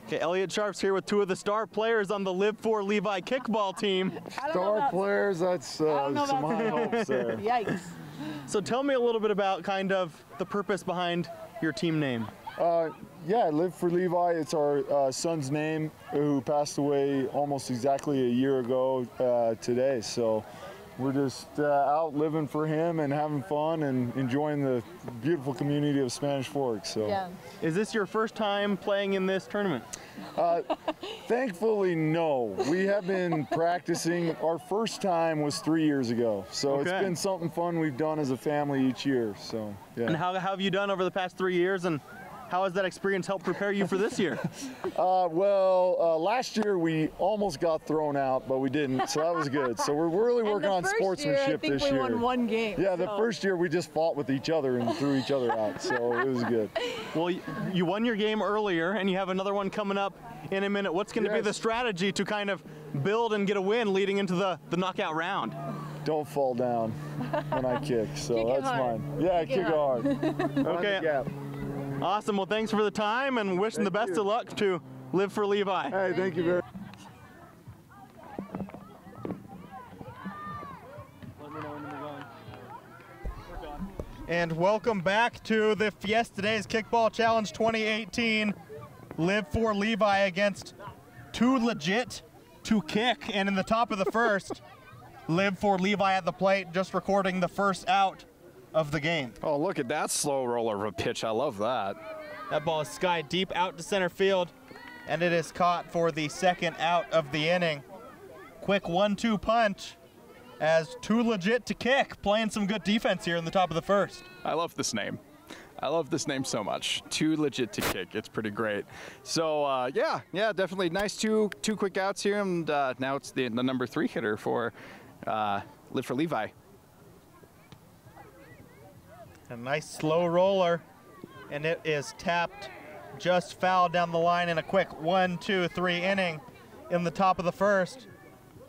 Okay, Elliot Sharp's here with two of the star players on the Live for Levi kickball team. Star players, that's some high hopes there. Yikes. So tell me a little bit about kind of the purpose behind your team name. Yeah, Live for Levi, it's our son's name who passed away almost exactly a year ago today. So we're just out living for him and having fun and enjoying the beautiful community of Spanish Fork. So, Yeah. Is this your first time playing in this tournament? Thankfully, no. We have been practicing. Our first time was 3 years ago. So It's been something fun we've done as a family each year. So, yeah. And how have you done over the past 3 years, and how has that experience helped prepare you for this year? Last year we almost got thrown out, but we didn't, so that was good. So we're really working on sportsmanship this year. I think we won one game. Yeah, the first year we just fought with each other and threw each other out, so it was good. Well, you won your game earlier, and you have another one coming up in a minute. What's going to be the strategy to kind of build and get a win leading into the knockout round? Don't fall down when I kick, so kick that's hard. mine. Yeah, kick hard. Okay. Awesome. Well, thanks for the time, and wishing the best of luck to Live for Levi. Hey, thank you very much. And welcome back to the Fiesta Days Kickball Challenge 2018. Live for Levi against Too Legit to Kick. And in the top of the first, Live for Levi at the plate, just recording the first out of the game. Oh, look at that slow roller of a pitch. I love that. That ball is sky deep out to center field, and it is caught for the second out of the inning. Quick 1-2 punch as Too Legit to Kick, playing some good defense here in the top of the first. I love this name. I love this name so much. Too Legit to Kick. It's pretty great. So, yeah, definitely nice two quick outs here, and now it's the number 3 hitter for Live for Levi. A nice slow roller, and it is tapped just foul down the line in a quick 1-2-3 inning in the top of the first,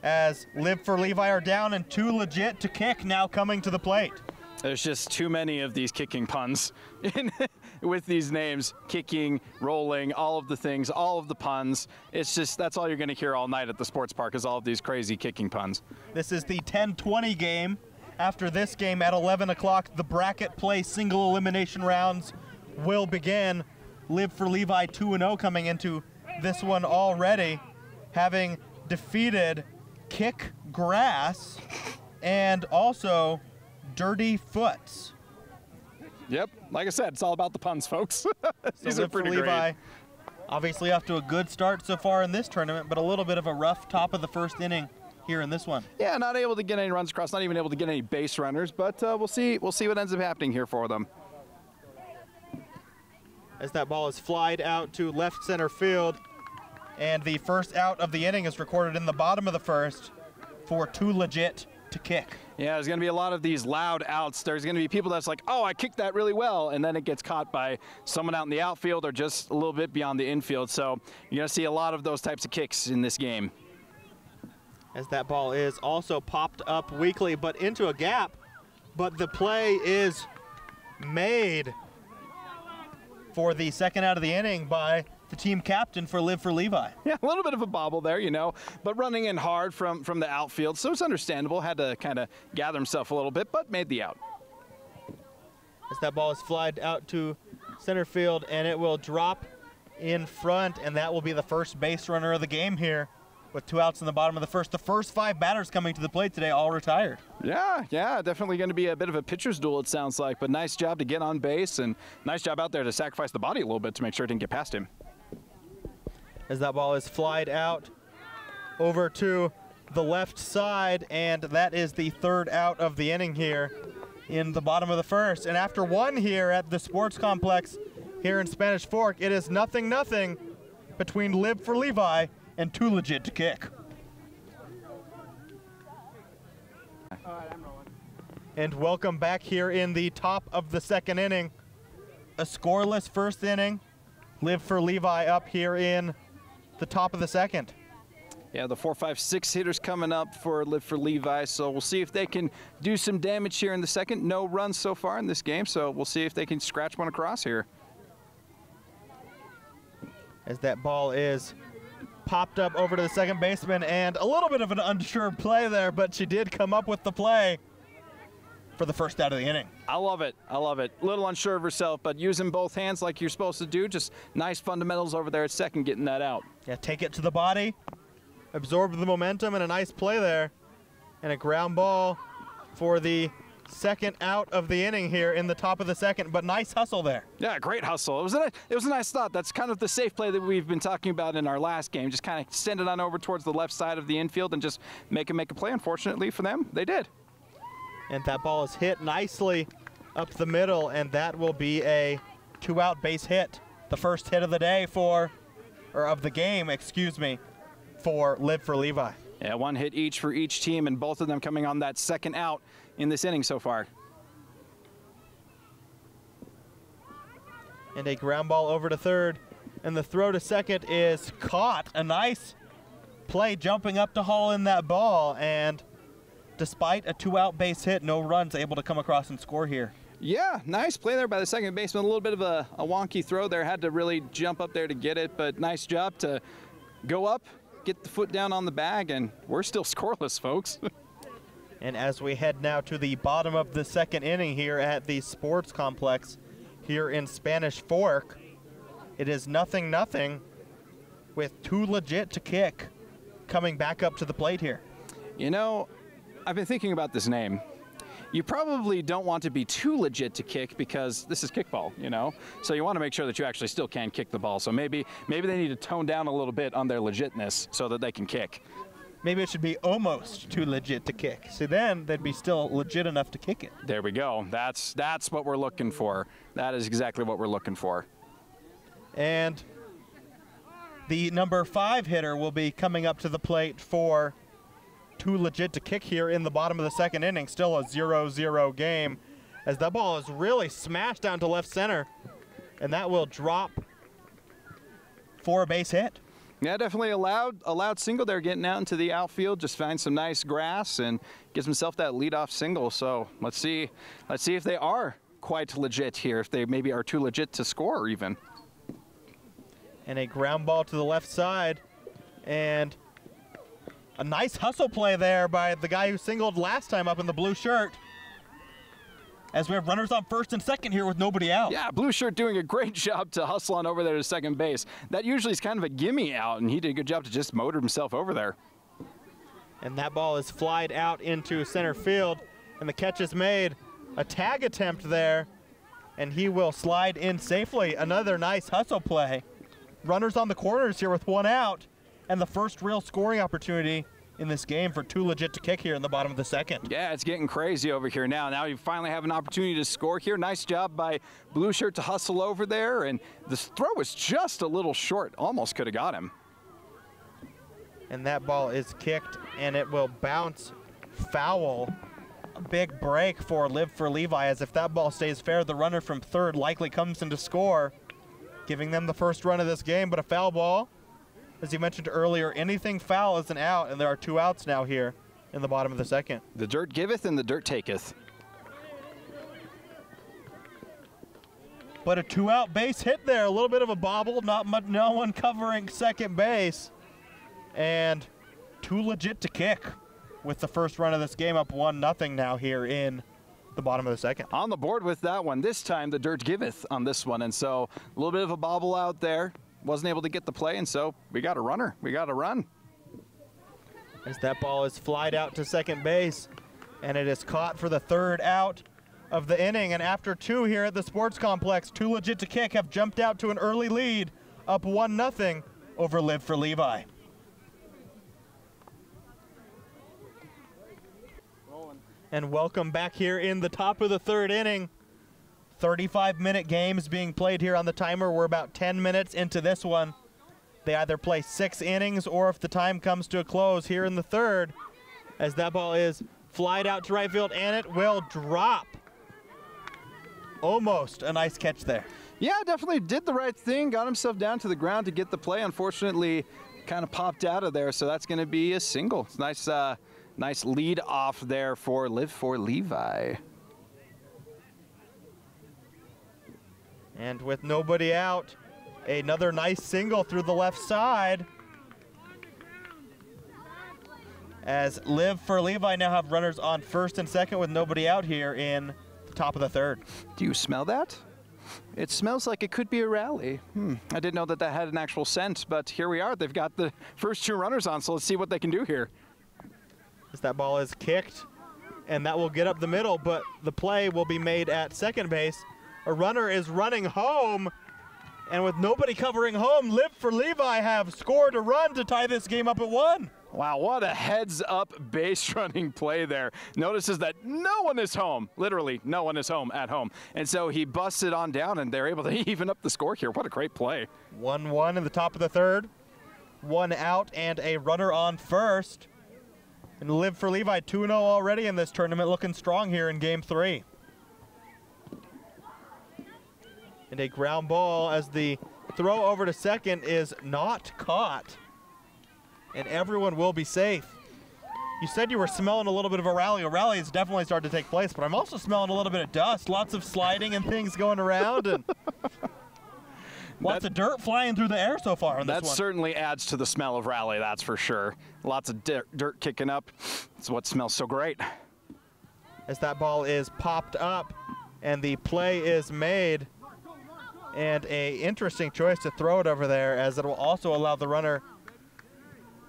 as Live for Levi are down and Too Legit to Kick now coming to the plate. There's just too many of these kicking puns with these names. Kicking, rolling, all of the things, all of the puns. It's just, that's all you're going to hear all night at the sports park is all of these crazy kicking puns. This is the 10-20 game. After this game at 11 o'clock, the bracket play single elimination rounds will begin. Live for Levi 2-0 coming into this one already, having defeated Kick Grass and also Dirty Foots. Yep, like I said, it's all about the puns, folks. These so are Live for pretty Levi, great. obviously off to a good start so far in this tournament, but a little bit of a rough top of the first inning here in this one. Yeah, not able to get any runs across, not even able to get any base runners, but we'll see what ends up happening here for them. As that ball is flied out to left center field, and the first out of the inning is recorded in the bottom of the first for Too Legit to Kick. Yeah, there's going to be a lot of these loud outs. There's going to be people that's like, oh, I kicked that really well, and then it gets caught by someone out in the outfield or just a little bit beyond the infield. So you're going to see a lot of those types of kicks in this game. As that ball is also popped up weakly, but into a gap. But the play is made for the second out of the inning by the team captain for Live for Levi. Yeah, a little bit of a bobble there, you know, but running in hard from the outfield, so it's understandable. Had to kind of gather himself a little bit, but made the out. As that ball is flied out to center field, and it will drop in front, and that will be the first base runner of the game here with 2 outs in the bottom of the first. The first 5 batters coming to the plate today all retired. Yeah, definitely going to be a bit of a pitcher's duel, it sounds like, but nice job to get on base, and nice job out there to sacrifice the body a little bit to make sure it didn't get past him. As that ball is flied out over to the left side, and that is the third out of the inning here in the bottom of the first. And after one here at the sports complex here in Spanish Fork, it is 0-0 between Live for Levi and Too Legit to Kick. And welcome back here in the top of the second inning. A scoreless first inning. Live for Levi up here in the top of the second. Yeah, the 4, 5, 6 hitters coming up for Live for Levi, so we'll see if they can do some damage here in the second. No runs so far in this game, so we'll see if they can scratch one across here. as that ball is popped up over to the second baseman, and a little bit of an unsure play there, but she did come up with the play for the first out of the inning. I love it. I love it. A little unsure of herself, but using both hands like you're supposed to do. Just nice fundamentals over there at second, getting that out. Yeah, take it to the body, absorb the momentum, and a nice play there. And a ground ball for the second out of the inning here in the top of the second, but nice hustle there. Yeah, great hustle. It was a nice thought. That's kind of the safe play that we've been talking about in our last game. Just kind of send it on over towards the left side of the infield and just make a play. Unfortunately for them, they did. And that ball is hit nicely up the middle, and that will be a 2-out base hit. The first hit of the day of the game, for Live for Levi. Yeah, one hit each for each team, and both of them coming on that second out in this inning so far. And a ground ball over to third, and the throw to second is caught. A nice play jumping up to haul in that ball, and despite a 2-out base hit, no runs able to come across and score here. Yeah, nice play there by the second baseman. A little bit of a wonky throw there. Had to really jump up there to get it, but nice job to go up, get the foot down on the bag, and we're still scoreless, folks. And as we head now to the bottom of the second inning here at the sports complex here in Spanish Fork, it is 0-0 with Too Legit to Kick coming back up to the plate here. You know, I've been thinking about this name. You probably don't want to be too legit to kick because this is kickball, you know? So you want to make sure that you actually still can kick the ball. So maybe they need to tone down a little bit on their legitness so that they can kick. Maybe it should be almost too legit to kick. So then they'd be still legit enough to kick it. There we go. That's what we're looking for. That is exactly what we're looking for. And the number 5 hitter will be coming up to the plate for Too Legit to Kick here in the bottom of the second inning. Still a 0-0 game as that ball is really smashed down to left center, and that will drop for a base hit. Yeah, definitely allowed single there, getting out into the outfield, just finds some nice grass and gives himself that leadoff single. So let's see if they are quite legit here, if they maybe are too legit to score even. And a ground ball to the left side, and a nice hustle play there by the guy who singled last time up in the blue shirt, as we have runners on first and second here with nobody out. Yeah, blue shirt doing a great job to hustle on over there to second base. That usually is kind of a gimme out, and he did a good job to just motor himself over there. And that ball is flied out into center field, and the catch is made. A tag attempt there, and he will slide in safely. Another nice hustle play. Runners on the corners here with 1 out, and the first real scoring opportunity in this game for Too Legit to Kick here in the bottom of the second. Yeah, it's getting crazy over here now. Now you finally have an opportunity to score here. Nice job by blue shirt to hustle over there, and this throw was just a little short. Almost could have got him. And that ball is kicked, and it will bounce foul. A big break for Live for Levi, as if that ball stays fair, the runner from third likely comes in to score, giving them the first run of this game, but a foul ball. As you mentioned earlier, anything foul is an out, and there are 2 outs now here in the bottom of the second. The dirt giveth and the dirt taketh. But a 2-out base hit there, a little bit of a bobble, no one covering second base. And Too Legit to Kick with the first run of this game, up 1-0 now here in the bottom of the second. On the board with that one. This time the dirt giveth on this one, and so a little bit of a bobble out there. Wasn't able to get the play, and so we got a runner. We got a run. As that ball is flied out to second base, and it is caught for the 3rd out of the inning. And after 2 here at the sports complex, Too Legit to Kick have jumped out to an early lead, up 1-0 over Live for Levi. And welcome back here in the top of the 3rd inning. 35-minute games being played here on the timer. We're about 10 minutes into this one. They either play 6 innings, or if the time comes to a close here in the 3rd, as that ball is flied out to right field, and it will drop. Almost a nice catch there. Yeah, definitely did the right thing. Got himself down to the ground to get the play. Unfortunately, kind of popped out of there, so that's going to be a single. It's nice lead off there for Live for Levi. And with nobody out, Another nice single through the left side. As Live for Levi now have runners on first and second with nobody out here in the top of the third. Do you smell that? It smells like it could be a rally. I didn't know that that had an actual scent, but here we are. They've got the first 2 runners on, so let's see what they can do here. As that ball is kicked, and that will get up the middle, but the play will be made at second base. A runner is running home, and with nobody covering home, Live for Levi have scored a run to tie this game up at 1. Wow, what a heads-up base running play there. Notices that no one is home. Literally, no one is home at home. And so he busts it on down, and they're able to even up the score here. What a great play. 1-1 in the top of the third. 1 out and a runner on first. And Live for Levi 2-0 already in this tournament, looking strong here in game 3. And a ground ball as the throw over to second is not caught. And everyone will be safe. You said you were smelling a little bit of a rally. A rally has definitely started to take place, but I'm also smelling a little bit of dust. Lots of sliding and things going around, and lots of dirt flying through the air so far on this one. That certainly adds to the smell of rally, that's for sure. Lots of dirt kicking up. It's what smells so great. As that ball is popped up and the play is made, and a interesting choice to throw it over there, as it will also allow the runner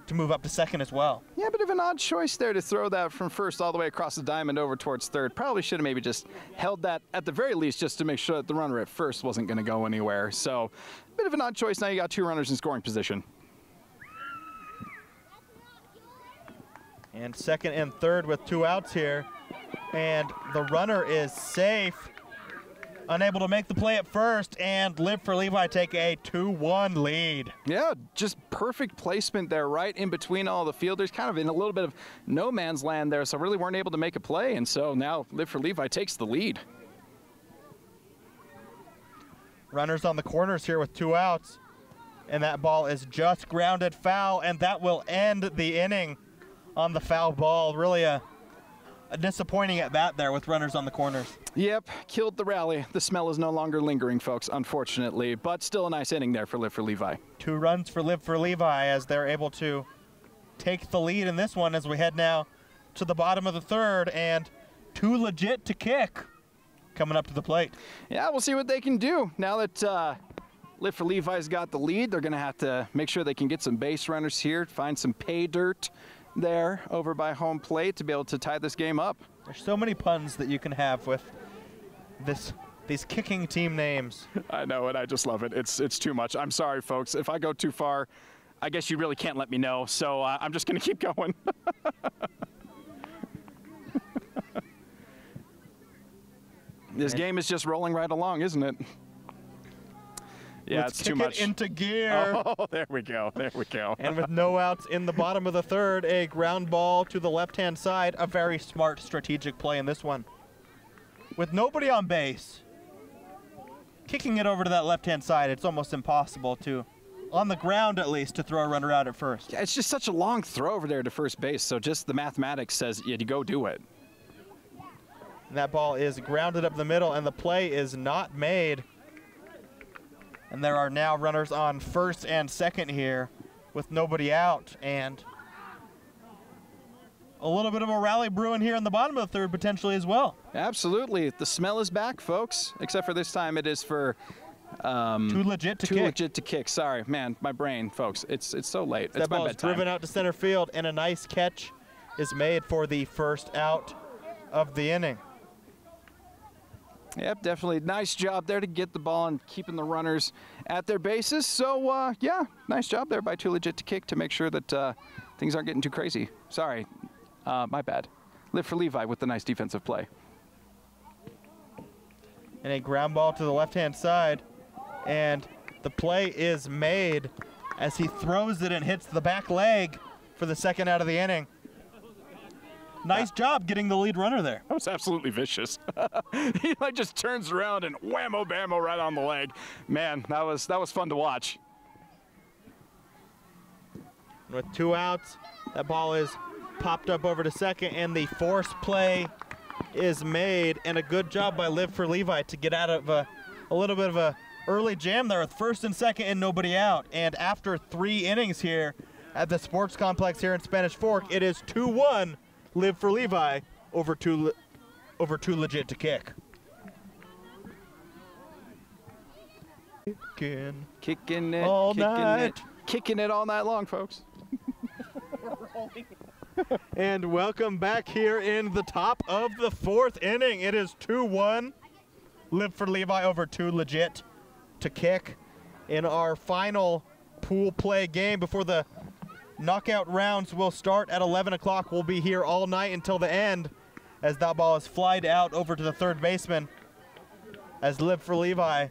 to move up to second as well. Yeah, a bit of an odd choice there to throw that from first all the way across the diamond over towards third. Probably should have maybe just held that at the very least just to make sure that the runner at first wasn't going to go anywhere. So a bit of an odd choice. Now you got 2 runners in scoring position. And second and third with 2 outs here. And the runner is safe. Unable to make the play at first, and Live for Levi take a 2-1 lead. Yeah, just perfect placement there, right in between all the fielders, kind of in a little bit of no man's land there, so really weren't able to make a play, and so now Live for Levi takes the lead. Runners on the corners here with 2 outs, and that ball is just grounded foul, and that will end the inning on the foul ball. Really a disappointing at bat there with runners on the corners. Yep, killed the rally. The smell is no longer lingering, folks, unfortunately, but still a nice inning there for Live for Levi. 2 runs for Live for Levi as they're able to take the lead in this one as we head now to the bottom of the third, and 2 legit to kick coming up to the plate. Yeah, we'll see what they can do. Now that Live for Levi's got the lead, they're going to have to make sure they can get some base runners here, find some pay dirt there over by home plate to be able to tie this game up. There's so many puns that you can have with these kicking team names. I know it. I just love it. It's too much. I'm sorry, folks. If I go too far, I guess you really can't let me know. So I'm just going to keep going. This game is just rolling right along, isn't it? Yeah, Let's it's too kick much. it into gear. Oh, there we go. There we go. And with no outs in the bottom of the third, a ground ball to the left-hand side. A very smart strategic play in this one. With nobody on base, kicking it over to that left-hand side, it's almost impossible to, on the ground at least, to throw a runner out at first. Yeah, it's just such a long throw over there to first base, so just the mathematics says you go do it. And that ball is grounded up the middle, and the play is not made. And there are now runners on first and second here with nobody out, and a little bit of a rally brewing here in the bottom of the third potentially as well. Absolutely. The smell is back, folks, except for this time it is for Too legit to kick. Sorry, man, my brain, folks. It's so late. That it's my ball is bedtime. driven out to center field, and a nice catch is made for the first out of the inning. Yep, definitely. Nice job there to get the ball and keeping the runners at their bases. So, yeah, nice job there by Too Legit to Kick to make sure that things aren't getting too crazy. Sorry, my bad. Live for Levi with the nice defensive play. And a ground ball to the left-hand side, and the play is made as he throws it and hits the back leg for the second out of the inning. Nice job getting the lead runner there. That was absolutely vicious. He just turns around and whammo-bammo right on the leg. Man, that was fun to watch. With 2 outs, that ball is popped up over to second, and the force play is made, and a good job by Live for Levi to get out of a little bit of a early jam there with first and second and nobody out. And after 3 innings here at the sports complex here in Spanish Fork, it is 2-1 Live for Levi over two legit to kick. Kicking it, all kicking night. it, kicking it all night long, folks. And welcome back here in the top of the 4th inning. It is 2-1 Live for Levi over 2 legit to kick in our final pool play game before the knockout rounds will start at 11 o'clock. We'll be here all night until the end as that ball is flied out over to the third baseman as Live for Levi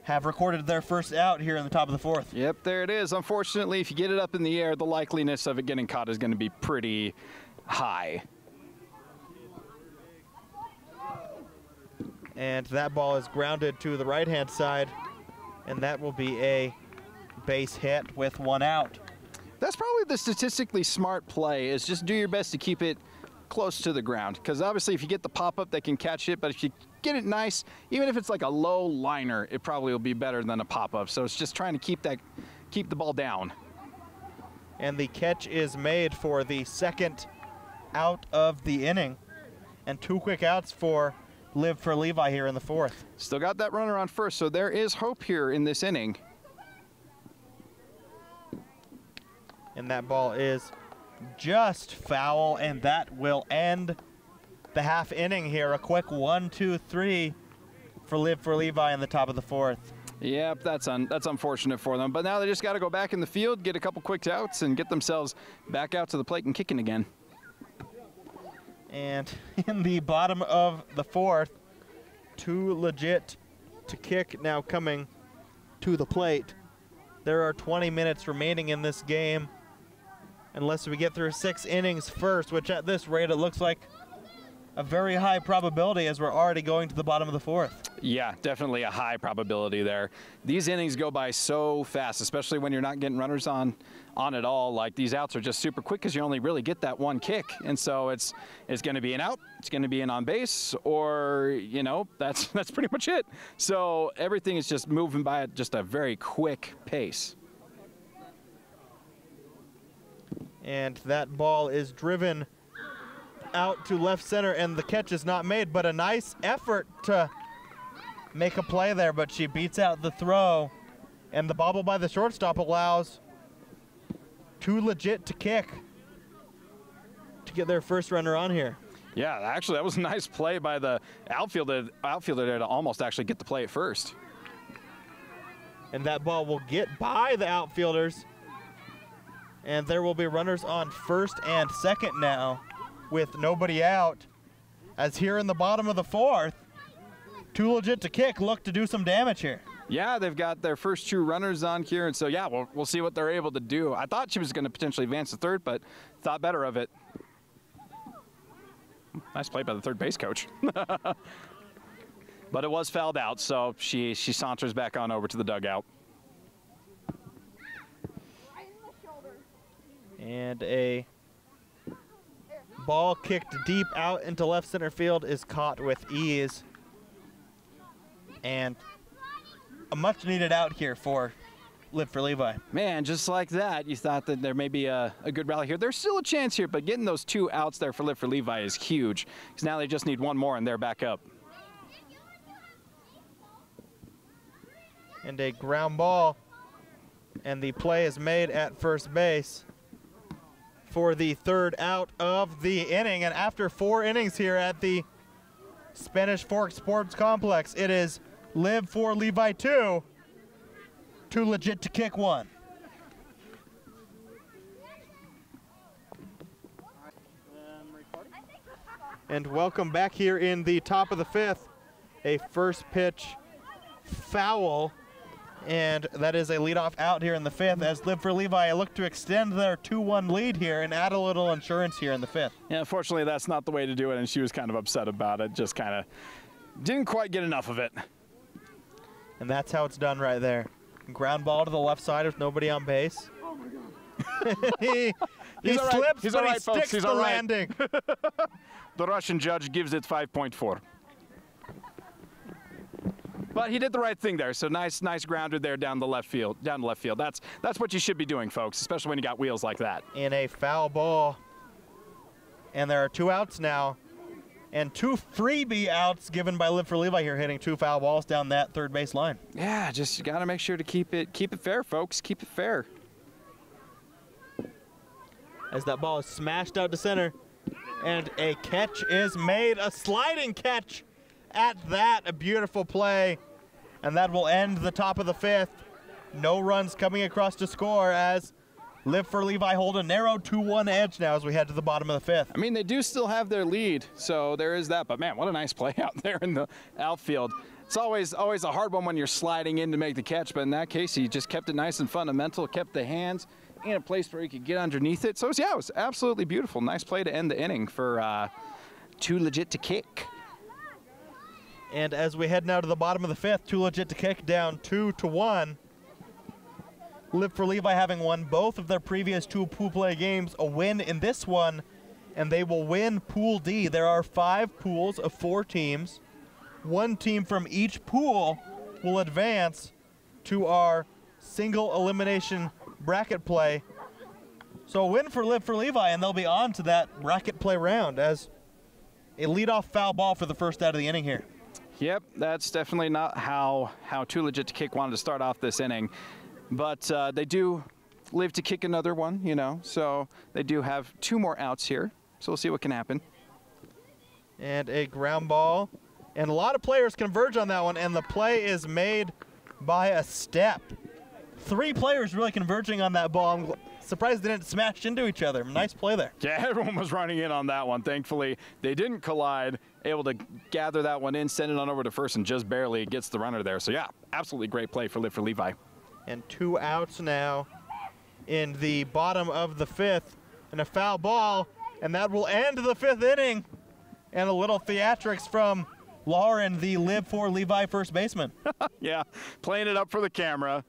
have recorded their first out here in the top of the 4th. Yep, there it is. Unfortunately, if you get it up in the air, the likeliness of it getting caught is going to be pretty high. And that ball is grounded to the right-hand side, and that will be a base hit with 1 out. That's probably the statistically smart play, is just do your best to keep it close to the ground. Because obviously if you get the pop-up, they can catch it, but if you get it nice, even if it's like a low liner, it probably will be better than a pop-up. So it's just trying to keep the ball down. And the catch is made for the 2nd out of the inning. And 2 quick outs for Live for Levi here in the 4th. Still got that runner on first, so there is hope here in this inning. And that ball is just foul, and that will end the half inning here. A quick 1-2-3 for Live for Levi in the top of the 4th. Yep, that's unfortunate for them. But now they just got to go back in the field, get a couple quick outs, and get themselves back out to the plate and kicking again. And in the bottom of the 4th, 2 legit to kick now coming to the plate. There are 20 minutes remaining in this game, unless we get through 6 innings first, which at this rate it looks like a very high probability as we're already going to the bottom of the 4th. Yeah, definitely a high probability there. These innings go by so fast, especially when you're not getting runners on at all. Like, these outs are just super quick because you only really get that 1 kick. And so it's going to be an out, it's going to be an on base, or, you know, that's pretty much it. So everything is just moving by at just a very quick pace. And that ball is driven out to left center, and the catch is not made, but a nice effort to make a play there, but she beats out the throw, and the bobble by the shortstop allows 2 legit to kick to get their first runner on here. Yeah, actually, that was a nice play by the outfielder there to almost actually get the play at first. And that ball will get by the outfielders, and there will be runners on first and second now with nobody out, as here in the bottom of the 4th, 2 legit to kick look to do some damage here. Yeah, they've got their first 2 runners on here, and so yeah, we'll see what they're able to do. I thought she was going to potentially advance to third, but thought better of it. Nice play by the third base coach. But it was fouled out, so she saunters back on over to the dugout. And a ball kicked deep out into left center field is caught with ease. And a much needed out here for Live for Levi. Man, just like that, you thought that there may be a good rally here. There's still a chance here, but getting those 2 outs there for Live for Levi is huge, because now they just need 1 more and they're back up. And a ground ball, and the play is made at first base for the 3rd out of the inning. And after 4 innings here at the Spanish Fork Sports Complex, it is Live for Levi 2 legit to kick 1. And welcome back here in the top of the 5th. A first pitch foul, and that is a leadoff out here in the 5th as Live for Levi look to extend their 2-1 lead here and add a little insurance here in the 5th. Yeah, unfortunately, that's not the way to do it, and she was kind of upset about it. Just kind of didn't quite get enough of it. And that's how it's done right there. Ground ball to the left side with nobody on base. Oh my God. he all slips, right. He's but all right, he folks. sticks He's the all right. landing. The Russian judge gives it 5.4. But he did the right thing there. So nice grounder there down the left field. That's what you should be doing, folks, especially when you got wheels like that. In a foul ball. And there are 2 outs now. And 2 freebie outs given by Live for Levi here, hitting 2 foul balls down that third base line. Yeah, just got to make sure to keep it fair, folks. Keep it fair. As that ball is smashed out to center. And a catch is made, a sliding catch at that. A beautiful play. And that will end the top of the 5th. No runs coming across to score as Live for Levi hold a narrow 2-1 edge now as we head to the bottom of the 5th. I mean, they do still have their lead, so there is that. But, man, what a nice play out there in the outfield. It's always a hard one when you're sliding in to make the catch, but in that case, he just kept it nice and fundamental, kept the hands in a place where he could get underneath it. So, it was absolutely beautiful. Nice play to end the inning for Too Legit to Kick. And as we head now to the bottom of the 5th, Too Legit to Kick down 2-1. Live for Levi having won both of their previous 2 pool play games, a win in this one, and they will win Pool D. There are 5 pools of 4 teams. 1 team from each pool will advance to our single elimination bracket play. So a win for Live for Levi, and they'll be on to that bracket play round as a leadoff foul ball for the first out of the inning here. Yep, that's definitely not how Too Legit to Kick wanted to start off this inning. But they do live to kick another one, so they do have 2 more outs here. So we'll see what can happen. And a ground ball. And a lot of players converge on that one, and the play is made by a step. 3 players really converging on that ball. I'm surprised they didn't smash into each other. Nice play there. Yeah, everyone was running in on that one. Thankfully, they didn't collide, able to gather that one in, send it on over to first, and just barely gets the runner there. So, yeah, absolutely great play for Live for Levi. And 2 outs now in the bottom of the 5th. And a foul ball, and that will end the 5th inning. And a little theatrics from Lauren, the Live for Levi first baseman. Yeah, playing it up for the camera.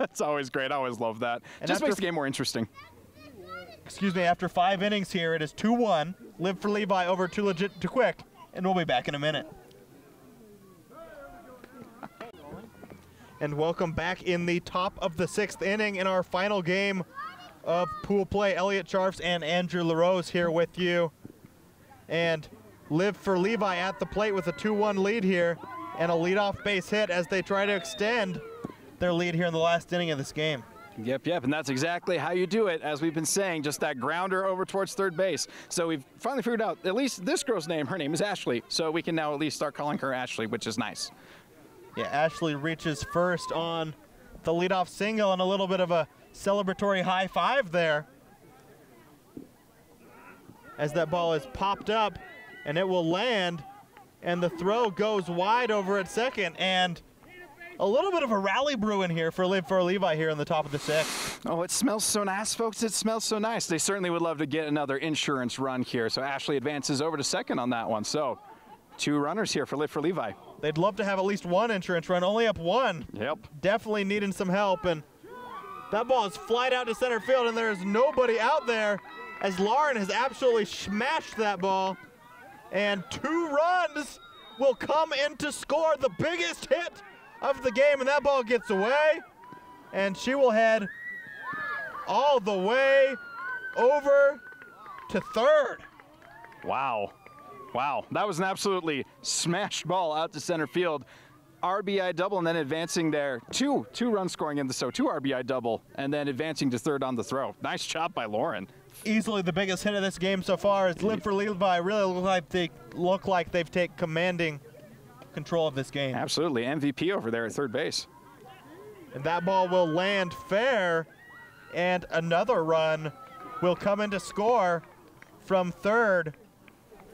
It's always great. I always love that. And just makes the game more interesting. Excuse me, after 5 innings here, it is 2-1. Live for Levi over Too Legit to Quick. And we'll be back in a minute. And welcome back in the top of the 6th inning in our final game of pool play. Elliot Charfs and Andrew LaRose here with you. And Live for Levi at the plate with a 2-1 lead here and a leadoff base hit as they try to extend their lead here in the last inning of this game. Yep, and that's exactly how you do it, as we've been saying, just that grounder over towards third base. So we've finally figured out, at least this girl's name, her name is Ashley, so we can now at least start calling her Ashley, which is nice. Yeah, Ashley reaches first on the leadoff single and a little bit of a celebratory high five there as that ball is popped up and it will land and the throw goes wide over at second, and a little bit of a rally brewing here for Live for Levi here in the top of the 6th. Oh, it smells so nice, folks. It smells so nice. They certainly would love to get another insurance run here. So Ashley advances over to second on that one. So 2 runners here for Live for Levi. They'd love to have at least 1 insurance run, only up 1. Yep. Definitely needing some help, and that ball is flied out to center field, and there is nobody out there as Lauren has absolutely smashed that ball. And 2 runs will come in to score the biggest hit of the game, and that ball gets away, and she will head all the way over to third. Wow, that was an absolutely smashed ball out to center field. RBI double and then advancing there. Two runs scoring in the 2 RBI double and then advancing to third on the throw. Nice job by Lauren. Easily the biggest hit of this game so far as Live for Levi really look like they've taken commanding control of this game. Absolutely, MVP over there at third base. And that ball will land fair, and another run will come in to score from third.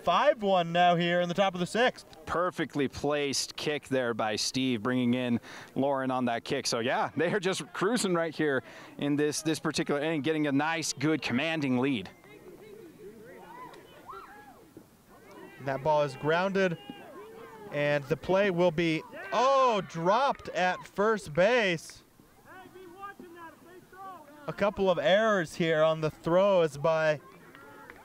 5-1 now here in the top of the 6th. Perfectly placed kick there by Steve, bringing in Lauren on that kick. So yeah, they are just cruising right here in this particular inning, getting a nice, good, commanding lead. That ball is grounded, and the play will be, dropped at first base. A couple of errors here on the throws by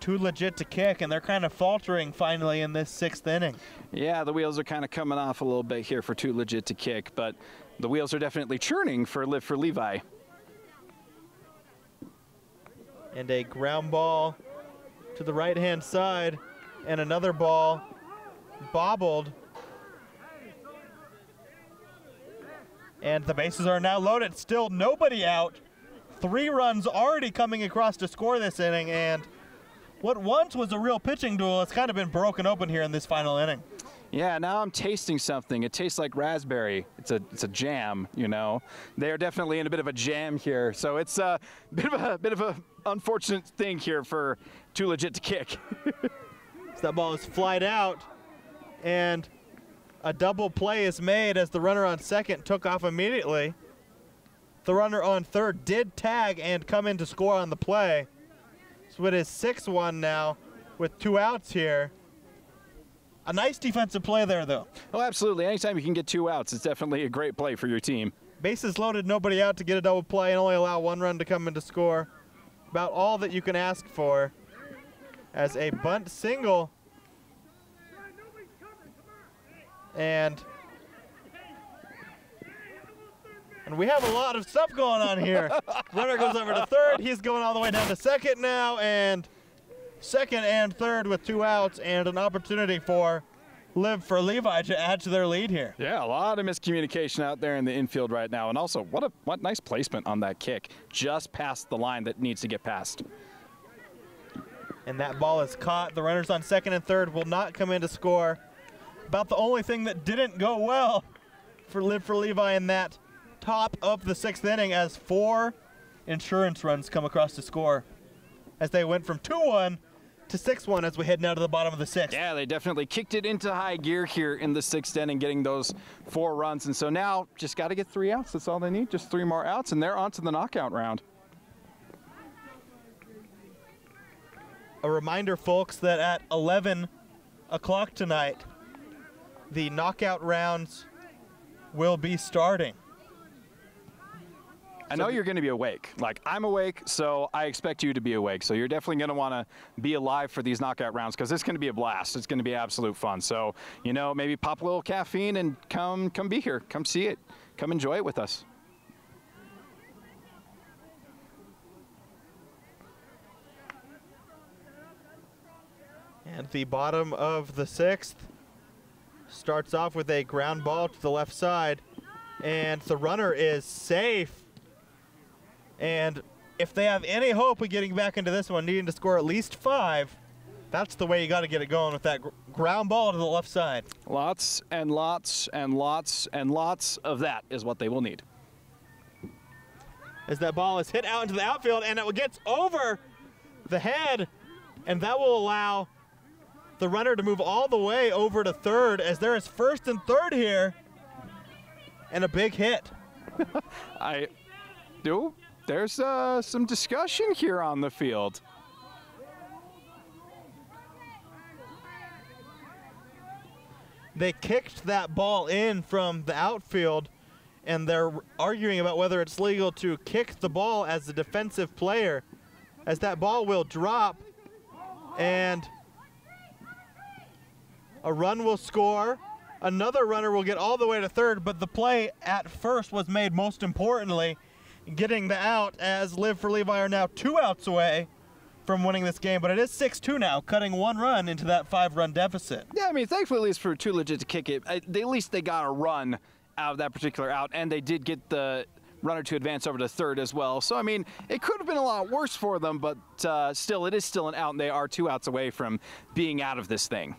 Too legit to kick, and they're kind of faltering finally in this 6th inning. Yeah, the wheels are kind of coming off a little bit here for Too Legit to Kick, but the wheels are definitely churning for Live for Levi. And a ground ball to the right-hand side, and another ball bobbled. And the bases are now loaded. Still nobody out. 3 runs already coming across to score this inning, and what once was a real pitching duel has kind of been broken open here in this final inning. Yeah, now I'm tasting something. It tastes like raspberry. It's a jam, you know. They are definitely in a bit of a jam here, so it's a bit of a unfortunate thing here for Too Legit to Kick. So that ball is flied out, and a double play is made as the runner on second took off immediately. The runner on third did tag and come in to score on the play. So it is 6-1 now with 2 outs here. A nice defensive play there, though. Oh, absolutely. Anytime you can get 2 outs, it's definitely a great play for your team. Bases loaded, nobody out to get a double play and only allow 1 run to come in to score. About all that you can ask for as a bunt single. And we have a lot of stuff going on here. Runner goes over to third. He's going all the way down to second now, and second and third with 2 outs and an opportunity for Live for Levi to add to their lead here. Yeah, a lot of miscommunication out there in the infield right now, and also what nice placement on that kick, just past the line that needs to get past. And that ball is caught. The runners on second and third will not come in to score. About the only thing that didn't go well for Live for Levi in that top of the 6th inning, as 4 insurance runs come across to score as they went from 2-1 to 6-1 as we head now to the bottom of the 6th. Yeah, they definitely kicked it into high gear here in the 6th inning, getting those 4 runs. And so now just got to get 3 outs. That's all they need, just 3 more outs, and they're on to the knockout round. A reminder, folks, that at 11 o'clock tonight, the knockout rounds will be starting. I know you're going to be awake. Like, I'm awake, so I expect you to be awake. So you're definitely going to want to be alive for these knockout rounds because it's going to be a blast. It's going to be absolute fun. So, you know, maybe pop a little caffeine and come be here. Come see it. Come enjoy it with us. And the bottom of the 6th starts off with a ground ball to the left side, and the runner is safe. And if they have any hope of getting back into this one, needing to score at least 5, that's the way you got to get it going with that ground ball to the left side. Lots and lots and lots and lots of that is what they will need. As that ball is hit out into the outfield, and it gets over the head, and that will allow the runner to move all the way over to third, as there is first and third here, and a big hit. There's some discussion here on the field. They kicked that ball in from the outfield, and they're arguing about whether it's legal to kick the ball as a defensive player, as that ball will drop, and a run will score. Another runner will get all the way to third, but the play at first was made most importantly, getting the out, as Live for Levi are now 2 outs away from winning this game. But it is 6-2 now, cutting 1 run into that 5-run deficit. Yeah, I mean, thankfully, at least for Too Legit to Kick it, at least they got a run out of that particular out, and they did get the runner to advance over to third as well. So, I mean, it could have been a lot worse for them, but still, it is still an out, and they are 2 outs away from being out of this thing.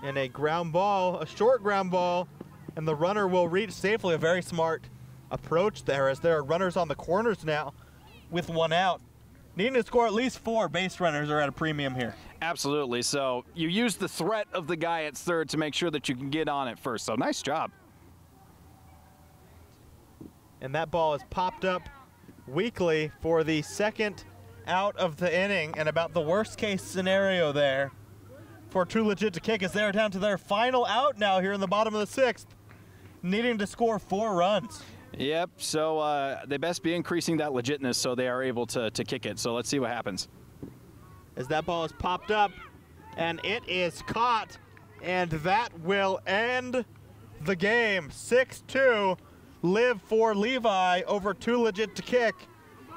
And a ground ball, a short ground ball, and the runner will reach safely. A very smart approach there, as there are runners on the corners now with 1 out. Needing to score at least 4 base runners are at a premium here. Absolutely. So you use the threat of the guy at third to make sure that you can get on it first. So nice job. And that ball is popped up weakly for the 2nd out of the inning, and about the worst case scenario there for Too Legit to Kick, as they're down to their final out now here in the bottom of the 6th, needing to score 4 runs. Yep, so they best be increasing that legitness so they are able to kick it. So let's see what happens. As that ball is popped up, and it is caught, and that will end the game. 6-2, Live for Levi over Too Legit to Kick.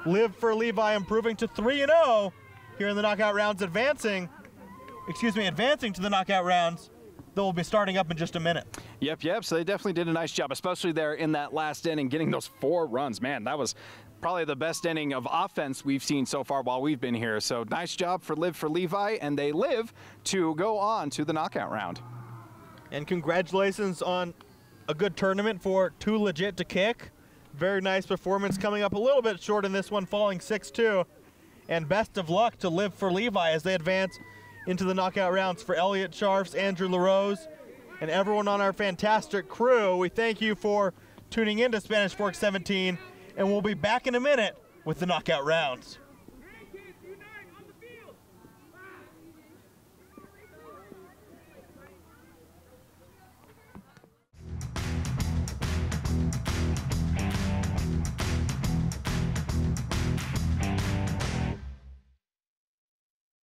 Live for Levi improving to 3-0 here in the knockout rounds, advancing to the knockout rounds. That will be starting up in just a minute. Yep. So they definitely did a nice job, especially there in that last inning, getting those 4 runs. Man, that was probably the best inning of offense we've seen so far while we've been here. So nice job for Live for Levi, and they live to go on to the knockout round. And congratulations on a good tournament for Too Legit to Kick. Very nice performance, coming up a little bit short in this one, falling 6-2. And best of luck to Live for Levi as they advance into the knockout rounds. For Elliot Scharfs, Andrew LaRose, and everyone on our fantastic crew, we thank you for tuning in to Spanish Fork 17, and we'll be back in a minute with the knockout rounds.